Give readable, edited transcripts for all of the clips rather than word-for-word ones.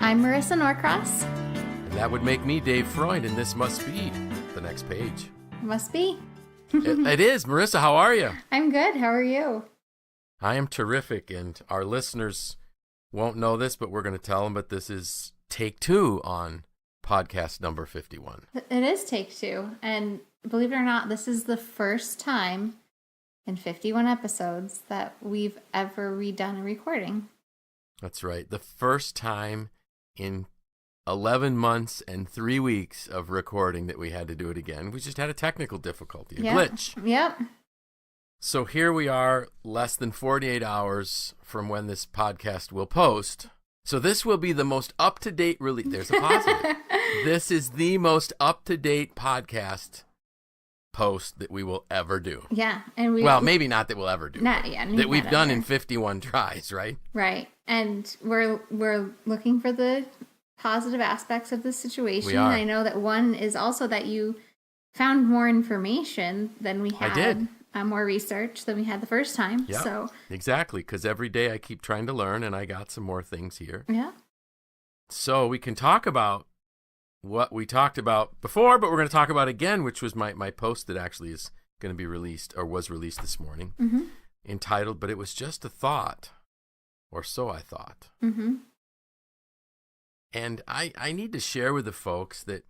I'm Marisa Norcross. And that would make me Dave Freund, and this must be the next page. Must be. It is. Marisa, how are you? I'm good. How are you? I am terrific, and our listeners won't know this, but we're going to tell them, but this is take 2 on podcast number 51. It is take 2, and believe it or not, this is the first time in 51 episodes that we've ever redone a recording. That's right. The first time in 11 months and 3 weeks of recording that we had to do it again. We just had a technical difficulty, a glitch. Yep. So here we are, less than 48 hours from when this podcast will post. So this will be the most up-to-date release. There's a positive. This is the most up-to-date podcast post that we will ever do. Yeah. Well, maybe not that we'll ever do. That we've not done ever. in 51 tries, right? Right. And we're looking for the positive aspects of the situation. We are. I know that one is also that you found more information than we had. I did. More research than we had the first time. Yeah, so exactly, because every day I keep trying to learn, and I got some more things here. Yeah. So we can talk about what we talked about before, but we're going to talk about again, which was my post that actually is going to be released, or was released this morning, entitled, But It Was Just a Thought, or So I Thought. Mm-hmm. And I need to share with the folks that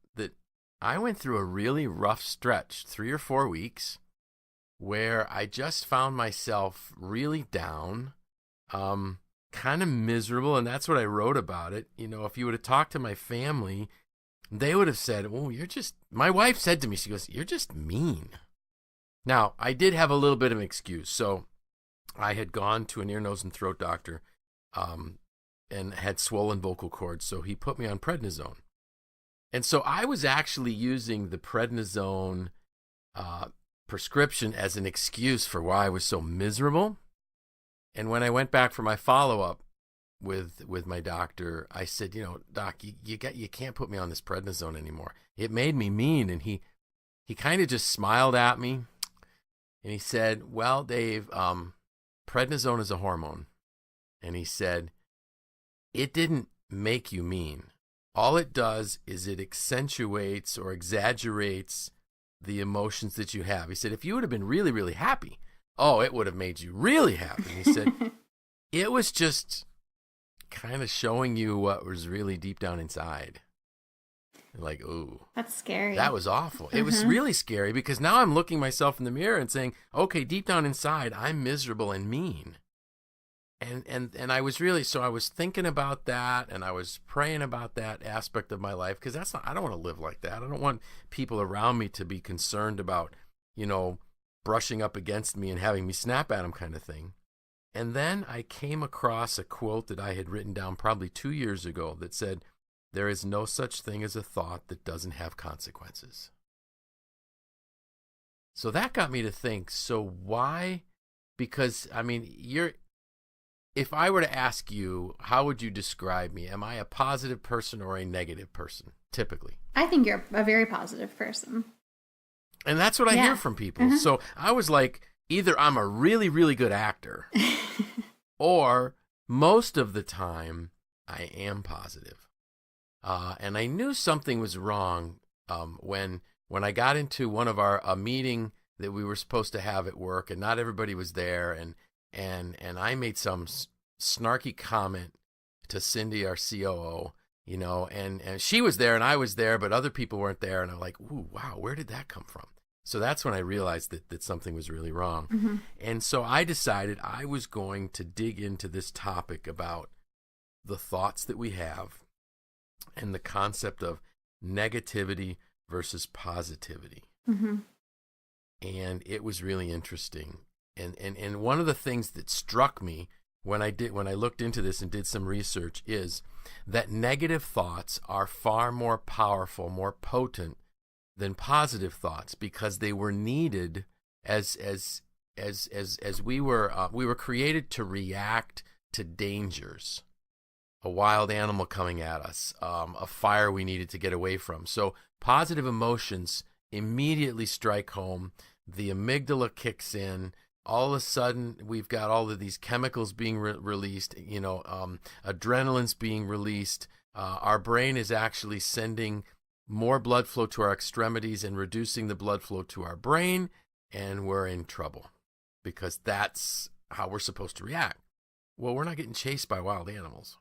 I went through a really rough stretch, 3 or 4 weeks, where I just found myself really down, kind of miserable, and that's what I wrote about it. You know, if you would have talked to my family, they would have said, oh, my wife said to me, she goes, you're just mean. Now, I did have a little bit of an excuse. So I had gone to an ear, nose, and throat doctor and had swollen vocal cords, so he put me on prednisone. And so I was actually using the prednisone prescription as an excuse for why I was so miserable. And when I went back for my follow-up with my doctor, I said, you know, doc, you can't put me on this prednisone anymore. It made me mean. And he kind of just smiled at me, and he said, well, Dave, prednisone is a hormone. And he said, it didn't make you mean. All it does is it accentuates or exaggerates the emotions that you have. He said, if you would have been really, really happy, it would have made you really happy. And he said, it was just kind of showing you what was really deep down inside. Like, ooh. That's scary. That was awful. It was really scary, because now I'm looking myself in the mirror and saying, okay, deep down inside, I'm miserable and mean. And I was really, so I was thinking about that, and I was praying about that aspect of my life, because I don't want to live like that. I don't want people around me to be concerned about, you know, brushing up against me and having me snap at them kind of thing. And then I came across a quote that I had written down probably 2 years ago that said, there is no such thing as a thought that doesn't have consequences. So that got me to think, so why? Because, I mean, if I were to ask you, how would you describe me? Am I a positive person or a negative person, typically? I think you're a very positive person. And that's what I hear from people. So I was like, either I'm a really, really good actor, or most of the time I am positive. And I knew something was wrong when I got into one of a meeting that we were supposed to have at work, and not everybody was there, and I made some snarky comment to Cindy, our COO, you know, and she was there and I was there, but other people weren't there. And I'm like, ooh, wow, where did that come from? So that's when I realized that something was really wrong. And so I decided I was going to dig into this topic about the thoughts that we have and the concept of negativity versus positivity. And it was really interesting. And one of the things that struck me when I looked into this and did some research is that negative thoughts are far more powerful, more potent than positive thoughts, because they were needed as we were created to react to dangers. A wild animal coming at us, a fire we needed to get away from. So positive emotions immediately strike home. The amygdala kicks in. All of a sudden, we've got all of these chemicals being released, adrenaline's being released. Our brain is actually sending more blood flow to our extremities and reducing the blood flow to our brain, and we're in trouble because that's how we're supposed to react. Well, we're not getting chased by wild animals.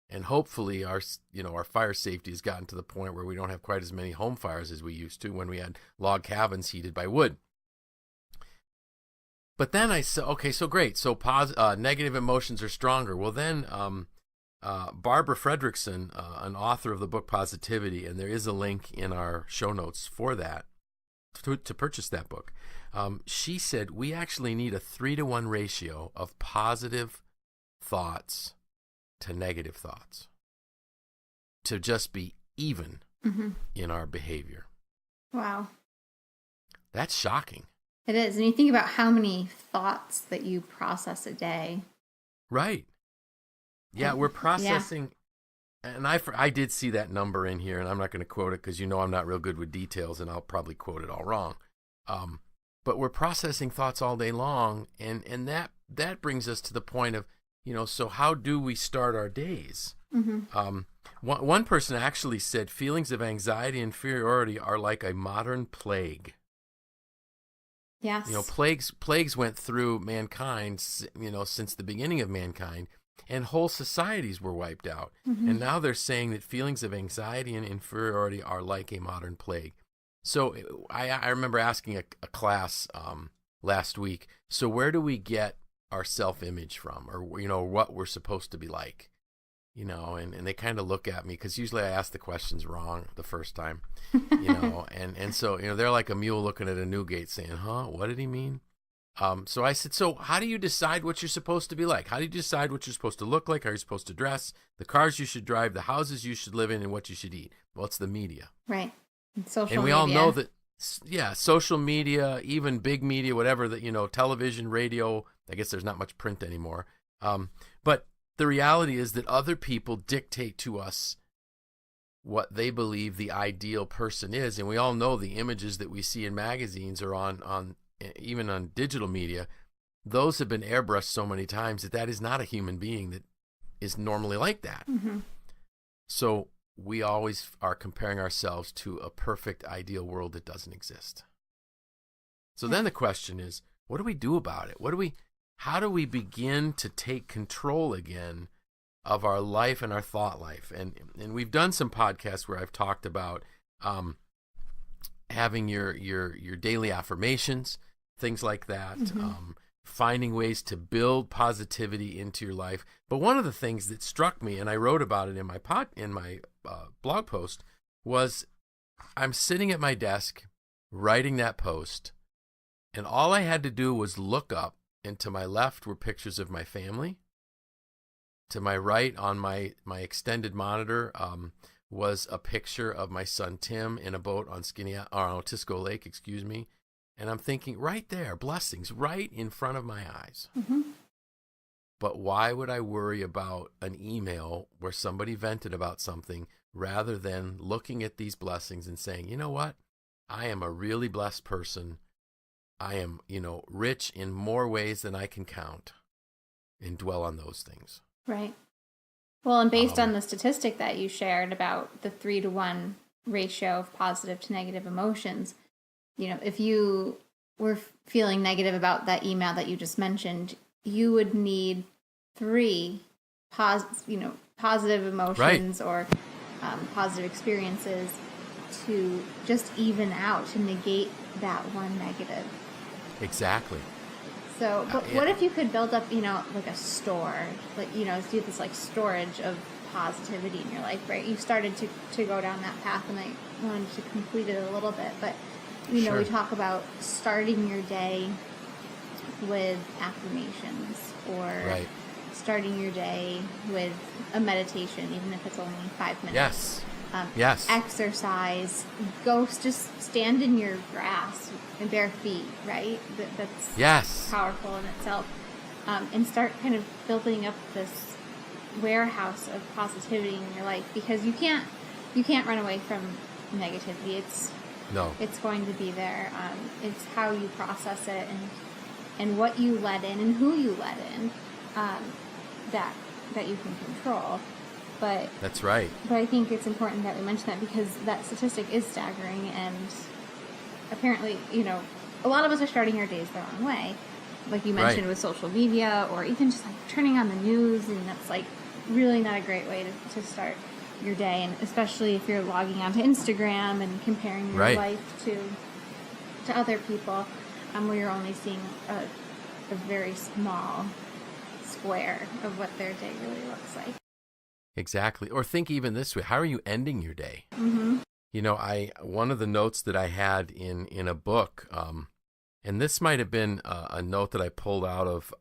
And hopefully our fire safety has gotten to the point where we don't have quite as many home fires as we used to when we had log cabins heated by wood. But then I said, okay, so great. So negative emotions are stronger. Well, then Barbara Fredrickson, an author of the book Positivity, and there is a link in our show notes for that, to purchase that book. She said we actually need a 3-to-1 ratio of positive thoughts to negative thoughts to just be even in our behavior. Wow. That's shocking. It is. And you think about how many thoughts that you process a day. Right. Yeah, we're processing. Yeah. And I did see that number in here, and I'm not going to quote it because I'm not real good with details, and I'll probably quote it all wrong. But we're processing thoughts all day long, and that brings us to the point of, so how do we start our days? One person actually said feelings of anxiety and inferiority are like a modern plague. Yes. Plagues went through mankind, since the beginning of mankind, and whole societies were wiped out. And now they're saying that feelings of anxiety and inferiority are like a modern plague. So I remember asking a class last week, so where do we get our self-image from, or what we're supposed to be like? And they kind of look at me because usually I ask the questions wrong the first time, and so they're like a mule looking at a Newgate saying, huh, what did he mean? So I said, so how do you decide what you're supposed to be like? How do you decide what you're supposed to look like, how you're supposed to dress, the cars you should drive, the houses you should live in, and what you should eat? Well, it's the media. Right. And social media. And we all know that, social media, even big media, whatever, that, television, radio, I guess there's not much print anymore. But the reality is that other people dictate to us what they believe the ideal person is. And we all know the images that we see in magazines or on even on digital media, those have been airbrushed so many times that is not a human being that is normally like that. So we always are comparing ourselves to a perfect ideal world that doesn't exist. So then the question is, what do we do about it? How do we begin to take control again of our life and our thought life? And we've done some podcasts where I've talked about having your daily affirmations, things like that, finding ways to build positivity into your life. But one of the things that struck me, and I wrote about it in my blog post, was I'm sitting at my desk writing that post, and all I had to do was look up, and to my left were pictures of my family. To my right on my extended monitor was a picture of my son Tim in a boat on Otisco Lake, And I'm thinking, right there, blessings right in front of my eyes. But why would I worry about an email where somebody vented about something rather than looking at these blessings and saying, you know what? I am a really blessed person. I am, rich in more ways than I can count, and dwell on those things. Right. Well, and based on the statistic that you shared about the 3-to-1 ratio of positive to negative emotions, if you were feeling negative about that email that you just mentioned, you would need 3 positive emotions, right, or positive experiences to just even out, to negate that one negative. Exactly. So, but what if you could build up, like a store, do this like storage of positivity in your life, right? You started to go down that path, and I wanted to complete it a little bit, but Sure. we talk about starting your day with affirmations, or right, starting your day with a meditation, even if it's only 5 minutes. Yes. Yes. Exercise. Go just stand in your grass and bare feet, right? That's powerful in itself. And start kind of building up this warehouse of positivity in your life, because you can't run away from negativity. It's going to be there. It's how you process it and what you let in and who you let in that you can control. But that's right. But I think it's important that we mention that because that statistic is staggering, and apparently, a lot of us are starting our days the wrong way. Like you mentioned with social media, or even just like turning on the news, and that's like really not a great way to start your day, and especially if you're logging onto Instagram and comparing your life to other people, where you're only seeing a very small square of what their day really looks like. Exactly. Or think even this way: how are you ending your day? Mm-hmm. One of the notes that I had in a book, and this might have been a note that I pulled out of.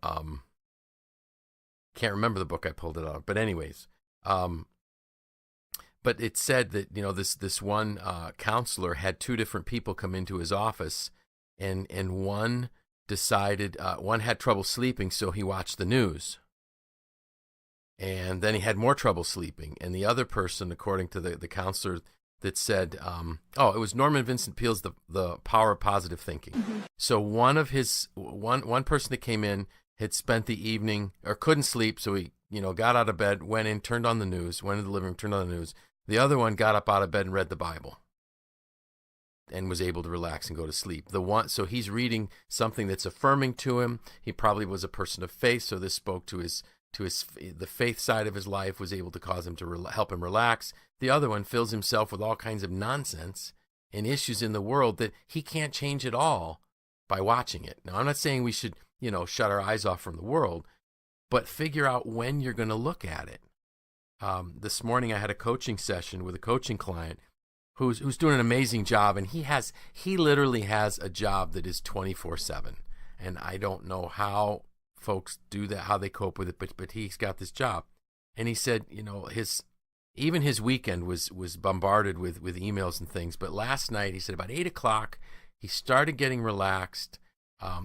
Can't remember the book I pulled it out of, but anyways, but it said that this one counselor had two different people come into his office, and one decided one had trouble sleeping, so he watched the news. And then he had more trouble sleeping. And the other person, according to the counselor, that said, it was Norman Vincent Peale's The Power of Positive Thinking. Mm-hmm. So one person that came in had spent the evening or couldn't sleep, so he got out of bed, went in, turned on the news, went into the living room, turned on the news. The other one got up out of bed and read the Bible and was able to relax and go to sleep. So he's reading something that's affirming to him. He probably was a person of faith, so this spoke to the faith side of his life, was able to cause him to help him relax. The other one fills himself with all kinds of nonsense and issues in the world that he can't change at all by watching it. Now, I'm not saying we should, shut our eyes off from the world, but figure out when you're going to look at it. This morning I had a coaching session with a coaching client who's doing an amazing job, and he literally has a job that is 24/7. And I don't know how folks do that, how they cope with it, but he's got this job. And he said, his weekend was bombarded with emails and things. But last night, he said about 8:00, he started getting relaxed.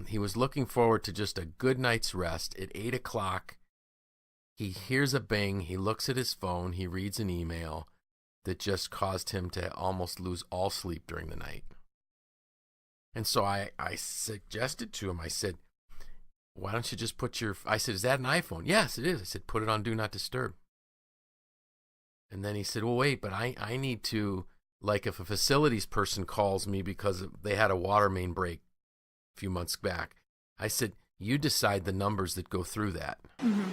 He was looking forward to just a good night's rest. At 8:00, he hears a bing. He looks at his phone. He reads an email that just caused him to almost lose all sleep during the night. And so I suggested to him, I said, why don't you just I said, is that an iPhone? Yes, it is. I said, put it on Do Not Disturb. And then he said, well, wait, but I need to, like if a facilities person calls me because they had a water main break a few months back, I said, you decide the numbers that go through that. Mm-hmm.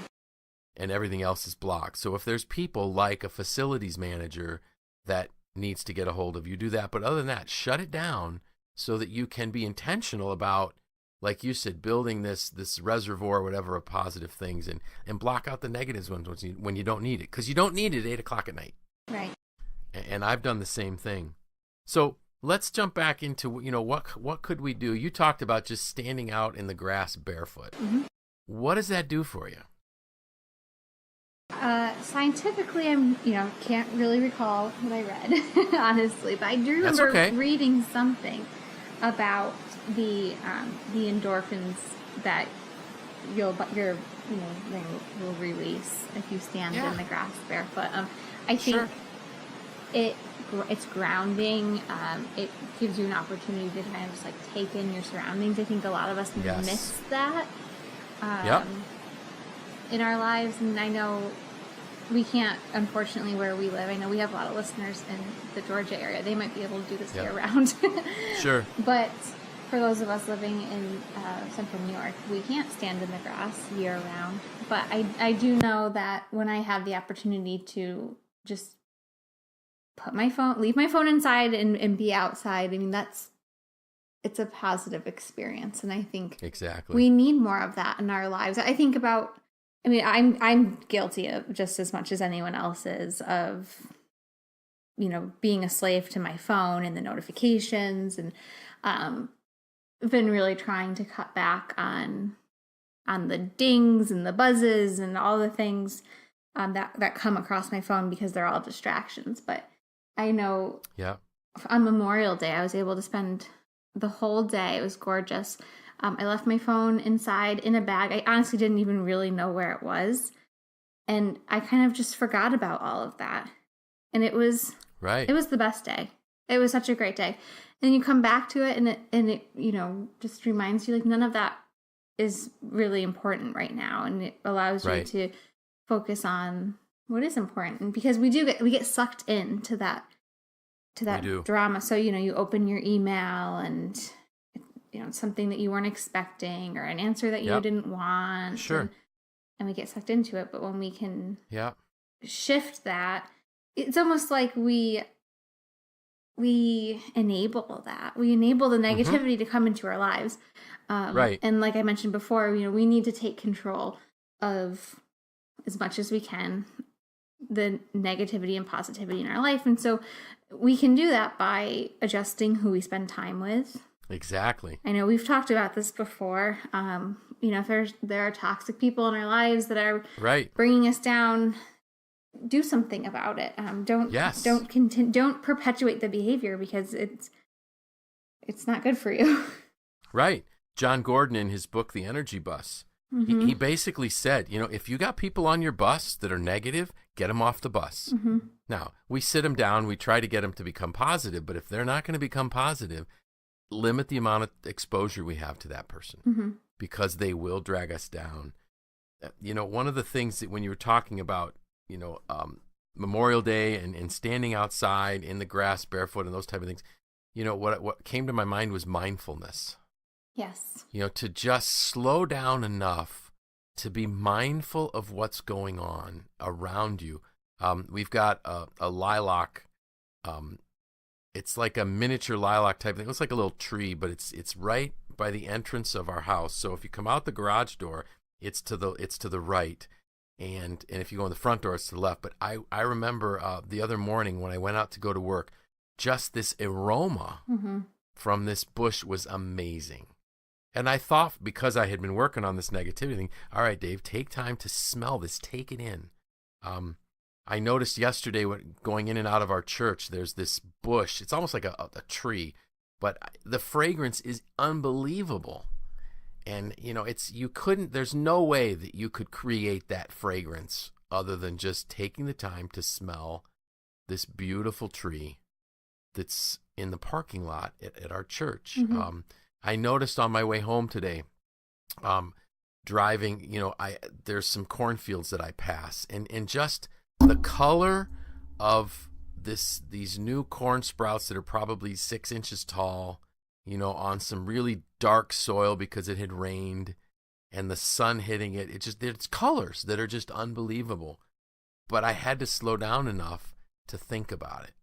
And everything else is blocked. So if there's people like a facilities manager that needs to get a hold of you, do that. But other than that, shut it down so that you can be intentional about, like you said, building this reservoir or whatever of positive things, and block out the negatives when you don't need it, because you don't need it at 8:00 at night. Right. And I've done the same thing. So let's jump back into what could we do. You talked about just standing out in the grass barefoot. Mm-hmm. What does that do for you? Scientifically, can't really recall what I read, honestly, but I do remember reading something about the endorphins that your brain will release if you stand in the grass barefoot. I think it's grounding. It gives you an opportunity to kind of just like take in your surroundings. I think a lot of us miss that in our lives, and I know we can't, unfortunately, where we live. I know we have a lot of listeners in the Georgia area. They might be able to do this year-round. Sure. But for those of us living in central New York, we can't stand in the grass year-round. But I do know that when I have the opportunity to just leave my phone inside and be outside, I mean, it's a positive experience. And I think we need more of that in our lives. I think about, I'm guilty of just as much as anyone else is of, being a slave to my phone and the notifications, and been really trying to cut back on the dings and the buzzes and all the things that come across my phone, because they're all distractions. But I know on Memorial Day, I was able to spend the whole day. It was gorgeous. I left my phone inside in a bag. I honestly didn't even really know where it was. And I kind of just forgot about all of that. And it was the best day. It was such a great day. And you come back to it, and it just reminds you, like, none of that is really important right now. And it allows you to focus on what is important, because we get sucked into that drama. So, you open your email and something that you weren't expecting, or an answer that you didn't want. Sure. And we get sucked into it. But when we can shift that, it's almost like we enable that. We enable the negativity to come into our lives. Right. And like I mentioned before, we need to take control of, as much as we can, the negativity and positivity in our life. And so we can do that by adjusting who we spend time with. Exactly. I know we've talked about this before. If there are toxic people in our lives that are bringing us down, do something about it. Don't perpetuate the behavior, because it's not good for you. Right. John Gordon, in his book The Energy Bus, he basically said, if you got people on your bus that are negative, get them off the bus. Now, we sit them down, we try to get them to become positive, but if they're not going to become positive, limit the amount of exposure we have to that person, because they will drag us down. One of the things that when you were talking about, Memorial Day and standing outside in the grass barefoot and those type of things, what came to my mind was mindfulness. Yes. To just slow down enough to be mindful of what's going on around you. We've got a lilac. It's like a miniature lilac type thing. It looks like a little tree, but it's right by the entrance of our house. So if you come out the garage door, it's to the right, and if you go in the front door, it's to the left. But I remember the other morning when I went out to go to work, just this aroma from this bush was amazing. And I thought, because I had been working on this negativity thing, all right, Dave, take time to smell this, take it in. I noticed yesterday going in and out of our church, there's this bush. It's almost like a tree, but the fragrance is unbelievable. And, there's no way that you could create that fragrance other than just taking the time to smell this beautiful tree that's in the parking lot at our church. I noticed on my way home today, driving, there's some cornfields that I pass, and just the color of these new corn sprouts that are probably 6 inches tall, on some really dark soil because it had rained, and the sun hitting it. It's colors that are just unbelievable. But I had to slow down enough to think about it.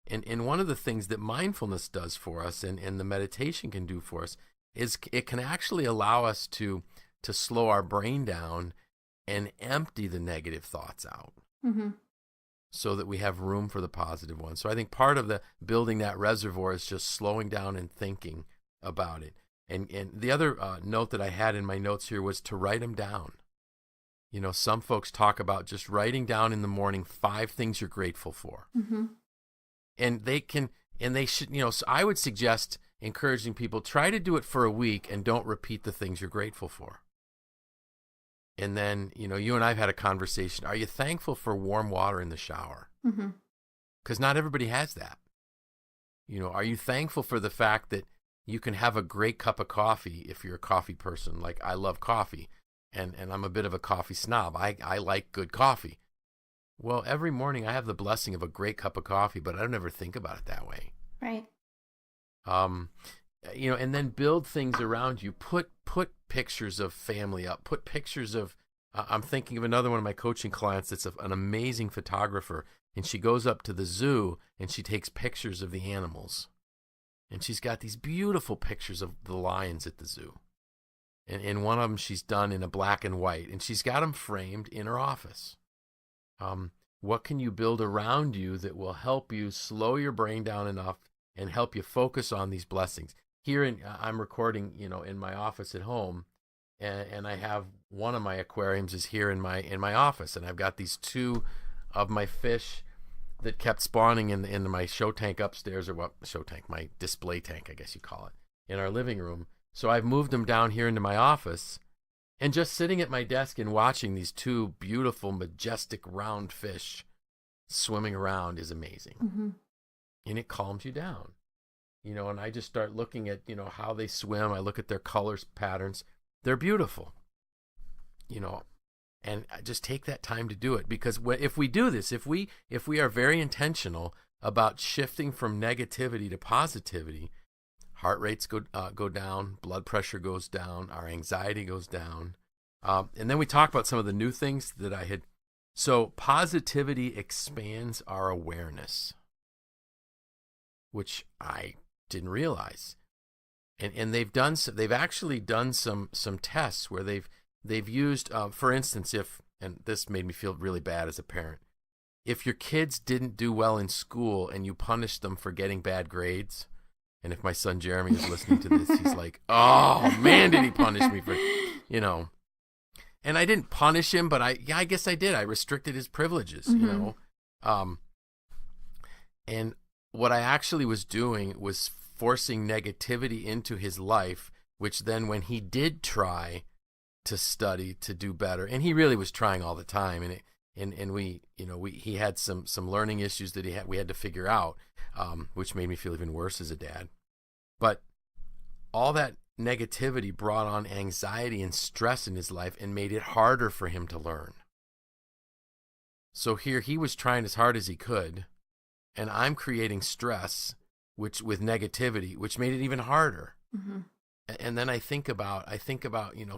And one of the things that mindfulness does for us, and the meditation can do for us, is it can actually allow us to slow our brain down and empty the negative thoughts out, so that we have room for the positive ones. So I think part of the building that reservoir is just slowing down and thinking about it. And the other note that I had in my notes here was to write them down. Some folks talk about just writing down in the morning 5 things you're grateful for. And they should, so I would suggest encouraging people, try to do it for a week and don't repeat the things you're grateful for. And then, you and I have had a conversation. Are you thankful for warm water in the shower? Because not everybody has that. Are you thankful for the fact that you can have a great cup of coffee if you're a coffee person? Like, I love coffee, and I'm a bit of a coffee snob. I like good coffee. Well, every morning I have the blessing of a great cup of coffee, but I don't ever think about it that way. Right. And then build things around you. Put pictures of family up. Put pictures of, I'm thinking of another one of my coaching clients that's an amazing photographer, and she goes up to the zoo and she takes pictures of the animals. And she's got these beautiful pictures of the lions at the zoo. And one of them she's done in a black and white, and she's got them framed in her office. What can you build around you that will help you slow your brain down enough and help you focus on these blessings? I'm recording, in my office at home, and I have one of my aquariums is here in my office, and I've got these 2 of my fish that kept spawning in my show tank upstairs, or what show tank, my display tank, I guess you call it, in our living room. So I've moved them down here into my office, and just sitting at my desk and watching these 2 beautiful, majestic, round fish swimming around is amazing. And it calms you down. And I just start looking at, how they swim. I look at their colors, patterns. They're beautiful. And just take that time to do it, because if we do this, if we are very intentional about shifting from negativity to positivity, heart rates go down, blood pressure goes down, our anxiety goes down. And then we talk about some of the new things that I had. So positivity expands our awareness, which I didn't realize. And they've actually done some tests where they've used, for instance, and this made me feel really bad as a parent, if your kids didn't do well in school and you punished them for getting bad grades, and if my son Jeremy is listening to this, he's like, oh man, did he punish me for, and I didn't punish him, but I guess I did. I restricted his privileges, and what I actually was doing was forcing negativity into his life, which then when he did try to study to do better, and he really was trying all the time, and he had some learning issues that we had to figure out, which made me feel even worse as a dad. But all that negativity brought on anxiety and stress in his life and made it harder for him to learn. So here he was trying as hard as he could, and I'm creating stress with negativity, which made it even harder. Mm-hmm. And then I think about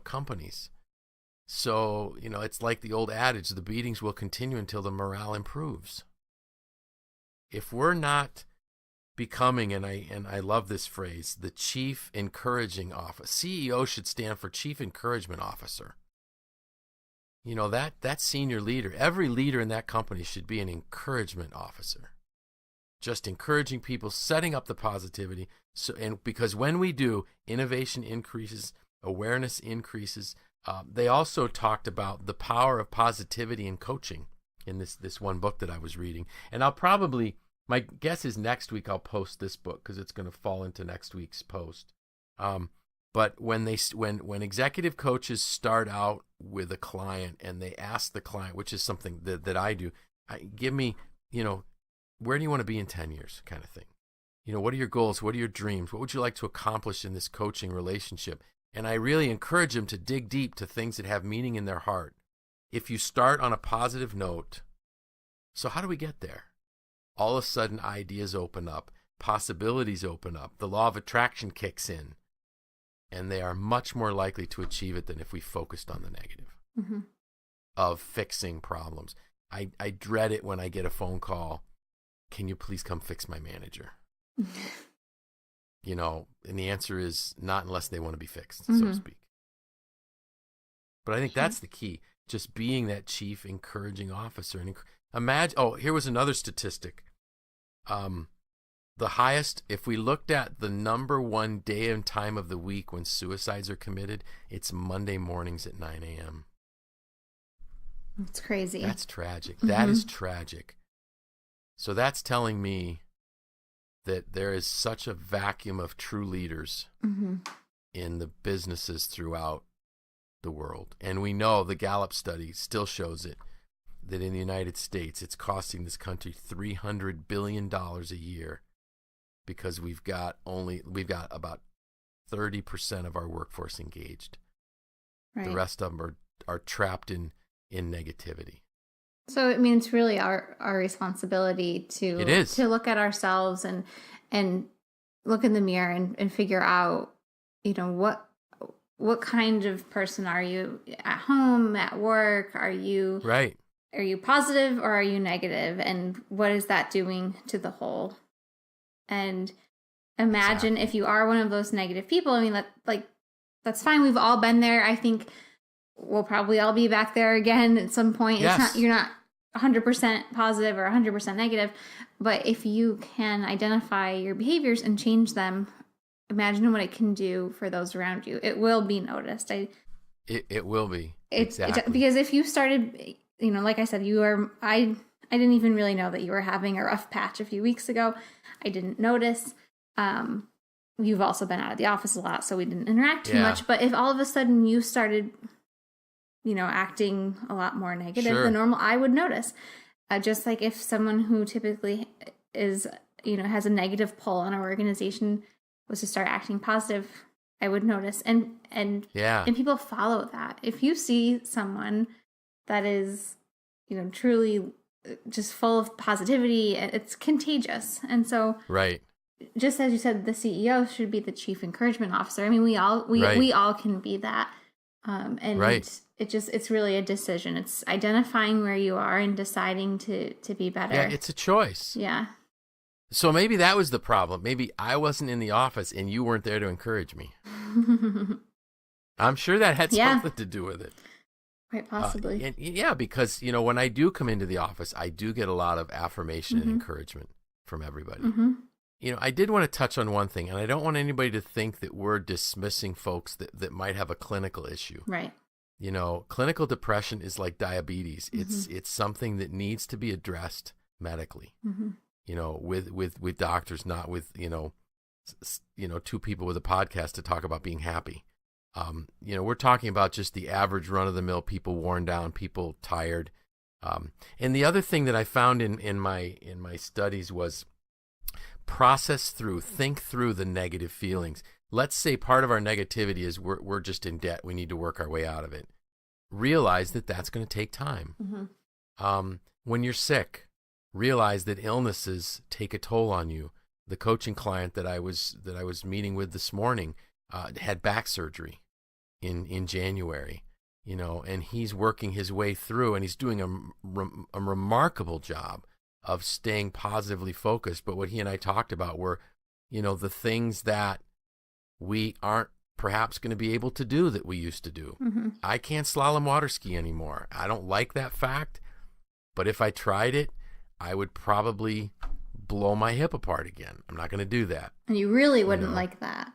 companies. So, it's like the old adage, the beatings will continue until the morale improves. If we're not becoming, and I love this phrase, the chief encouraging officer. CEO should stand for chief encouragement officer. That senior leader, every leader in that company should be an encouragement officer. Just encouraging people, setting up the positivity. Because when we do, innovation increases, awareness increases. They also talked about the power of positivity in coaching in this one book that I was reading. And my guess is next week I'll post this book because it's going to fall into next week's post. But when executive coaches start out with a client and they ask the client, which is something that I do, give me, where do you want to be in 10 years kind of thing? What are your goals? What are your dreams? What would you like to accomplish in this coaching relationship? And I really encourage them to dig deep to things that have meaning in their heart. If you start on a positive note, so how do we get there? All of a sudden, ideas open up, possibilities open up, the law of attraction kicks in, and they are much more likely to achieve it than if we focused on the negative of fixing problems. I dread it when I get a phone call, can you please come fix my manager? And the answer is not unless they want to be fixed, so to speak. But I think that's the key, just being that chief encouraging officer. And imagine, here was another statistic. The highest, if we looked at the number one day and time of the week when suicides are committed, it's Monday mornings at 9 a.m. That's crazy. That's tragic. That is tragic. So that's telling me that there is such a vacuum of true leaders in the businesses throughout the world. And we know the Gallup study still shows it, that in the United States, it's costing this country $300 billion a year because we've got about 30% of our workforce engaged. Right. The rest of them are trapped in negativity. So it's really our responsibility to look at ourselves and look in the mirror and figure out, what kind of person are you at home, at work? Are you positive or are you negative? And what is that doing to the whole? And imagine if you are one of those negative people. That's fine. We've all been there. I think we'll probably all be back there again at some point. Yes. You're not 100% positive or 100% negative, but if you can identify your behaviors and change them, imagine what it can do for those around you. It will be noticed. It will be. Exactly. Because if you started, like I said, I didn't even really know that you were having a rough patch a few weeks ago. I didn't notice. You've also been out of the office a lot, so we didn't interact too much. But if all of a sudden you started acting a lot more negative than normal, I would notice. Just like if someone who typically is, has a negative pull on our organization was to start acting positive, I would notice. And people follow that. If you see someone that is, truly just full of positivity. It's contagious. And so, right. Just as you said, the CEO should be the chief encouragement officer. I mean, we all can be that. And it's really a decision. It's identifying where you are and deciding to be better. Yeah, it's a choice. Yeah. So maybe that was the problem. Maybe I wasn't in the office and you weren't there to encourage me. I'm sure that had something to do with it. Quite possibly. Because, when I do come into the office, I do get a lot of affirmation and encouragement from everybody. I did want to touch on one thing, and I don't want anybody to think that we're dismissing folks that might have a clinical issue. Right. Clinical depression is like diabetes. It's something that needs to be addressed medically. With doctors, not with two people with a podcast to talk about being happy. We're talking about just the average run of the mill, people worn down, people tired. And the other thing that I found in my studies was think through the negative feelings. Let's say part of our negativity is we're just in debt. We need to work our way out of it. Realize that that's going to take time. When you're sick, realize that illnesses take a toll on you. The coaching client that I was meeting with this morning had back surgery in January, and he's working his way through, and he's doing a remarkable job of staying positively focused. But what he and I talked about were, the things that we aren't perhaps going to be able to do that we used to do. I can't slalom water ski anymore. I don't like that fact, but if I tried it, I would probably blow my hip apart again. I'm not going to do that. And you really wouldn't like that.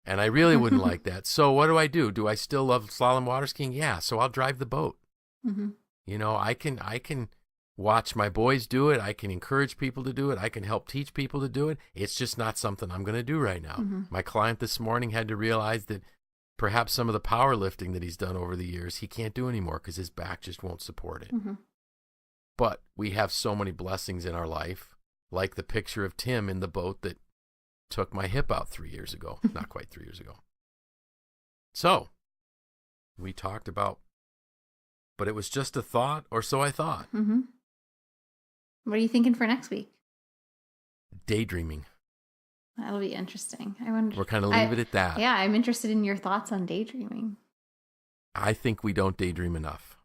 And I really wouldn't like that. So what do? Do I still love slalom water skiing? Yeah. So I'll drive the boat. I can watch my boys do it. I can encourage people to do it. I can help teach people to do it. It's just not something I'm going to do right now. My client this morning had to realize that perhaps some of the powerlifting that he's done over the years, he can't do anymore because his back just won't support it. But we have so many blessings in our life, like the picture of Tim in the boat that took my hip out 3 years ago. Not quite 3 years ago. So we talked about, but it was just a thought, or so I thought. What are you thinking for next week? Daydreaming. That'll be interesting. I wonder. We're kind of leave it at that. Yeah, I'm interested in your thoughts on daydreaming. I think we don't daydream enough.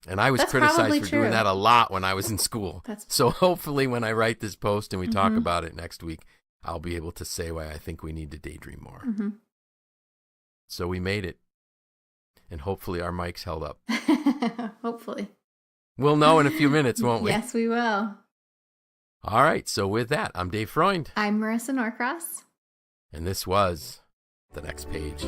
And I was criticized for doing that a lot when I was in school. So hopefully when I write this post and we talk about it next week, I'll be able to say why I think we need to daydream more. So we made it. And hopefully our mics held up. Hopefully. We'll know in a few minutes, won't we? Yes, we will. All right. So with that, I'm Dave Freund. I'm Marisa Norcross. And this was The Next Page.